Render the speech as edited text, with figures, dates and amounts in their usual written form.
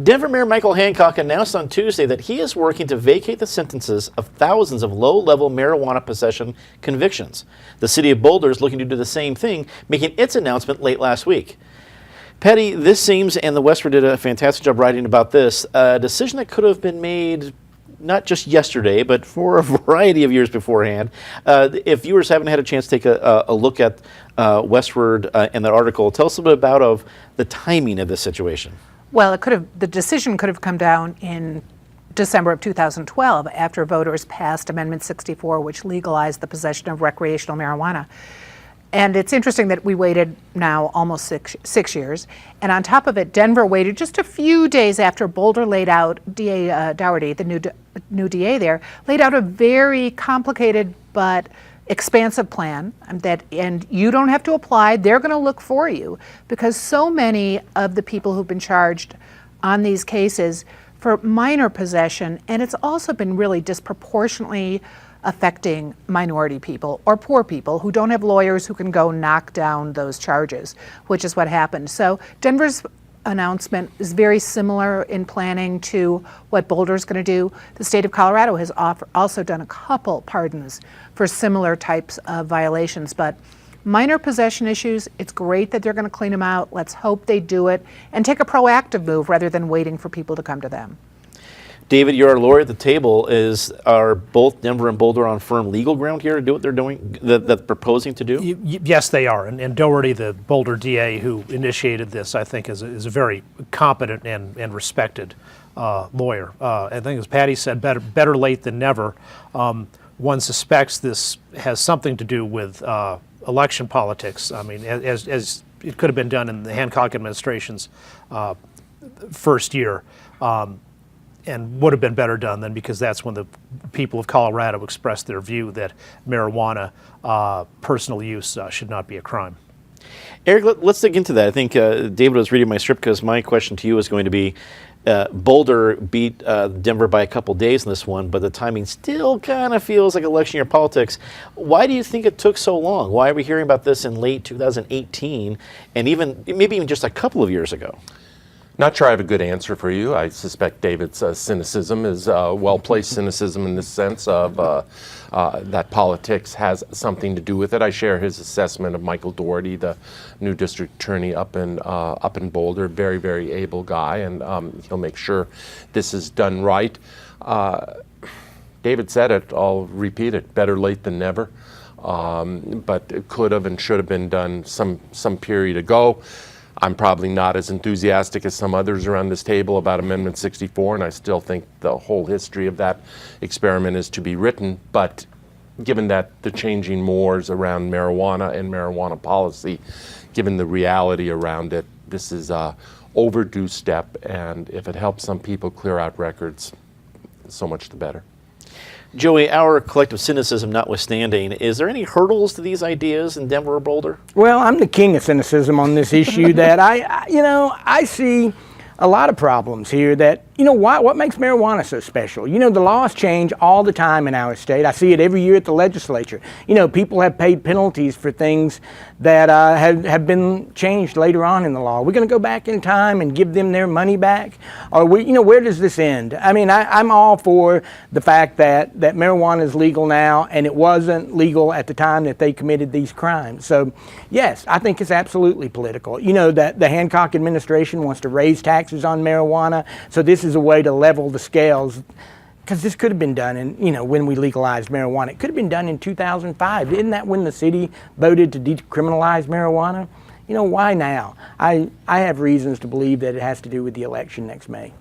Denver Mayor Michael Hancock announced on Tuesday that he is working to vacate the sentences of thousands of low-level marijuana possession convictions. The city of Boulder is looking to do the same thing, making its announcement late last week. Patty, this seems, and the Westward did a fantastic job writing about this, a decision that could have been made not just yesterday, but for a variety of years beforehand. If viewers haven't had a chance to take a look at Westward and that article, tell us a bit about the timing of this situation. Well, the decision could have come down in December of 2012 after voters passed Amendment 64, which legalized the possession of recreational marijuana. And it's interesting that we waited now almost six years. And on top of it, Denver waited just a few days after Boulder laid out, DA Dougherty, the new DA there, laid out a very complicated but expansive plan and you don't have to apply, they're going to look for you, because so many of the people who've been charged on these cases for minor possession, and it's also been really disproportionately affecting minority people or poor people who don't have lawyers who can go knock down those charges, which is what happened. So Denver's announcement is very similar in planning to what Boulder's going to do. The state of Colorado has also done a couple pardons for similar types of violations, but minor possession issues, it's great that they're going to clean them out. Let's hope they do it and take a proactive move rather than waiting for people to come to them. David, you're our lawyer at the table. Are both Denver and Boulder on firm legal ground here to do what they're doing, that they're proposing to do? Yes, they are. And Dougherty, the Boulder DA who initiated this, I think is a very competent and respected lawyer. I think, as Patty said, better late than never. One suspects this has something to do with election politics. I mean, as it could have been done in the Hancock administration's first year. And would have been better done then, because that's when the people of Colorado expressed their view that marijuana personal use should not be a crime. Eric, let's dig into that. I think David was reading my script because my question to you is going to be, Boulder beat Denver by a couple days in this one, but the timing still kind of feels like election year politics. Why do you think it took so long? Why are we hearing about this in late 2018 and maybe even just a couple of years ago? Not sure I have a good answer for you. I suspect David's cynicism is well-placed cynicism in the sense of that politics has something to do with it. I share his assessment of Michael Dougherty, the new district attorney up in Boulder. Very, very able guy, and he'll make sure this is done right. David said it, I'll repeat it, better late than never. But it could have and should have been done some period ago. I'm probably not as enthusiastic as some others around this table about Amendment 64, and I still think the whole history of that experiment is to be written. But given that the changing mores around marijuana and marijuana policy, given the reality around it, this is an overdue step, and if it helps some people clear out records, so much the better. Joey, our collective cynicism notwithstanding, is there any hurdles to these ideas in Denver or Boulder? Well, I'm the king of cynicism on this issue. That I see a lot of problems here. That what makes marijuana so special? The laws change all the time in our state. I see it every year at the legislature. People have paid penalties for things that have been changed later on in the law. We're going to go back in time and give them their money back, or where does this end? I mean, I'm all for the fact that marijuana is legal now, and it wasn't legal at the time that they committed these crimes. So, yes, I think it's absolutely political. That the Hancock administration wants to raise taxes on marijuana, so this is a way to level the scales, because this could have been done when we legalized marijuana. It could have been done in 2005. Isn't that when the city voted to decriminalize marijuana? Why now? I have reasons to believe that it has to do with the election next May.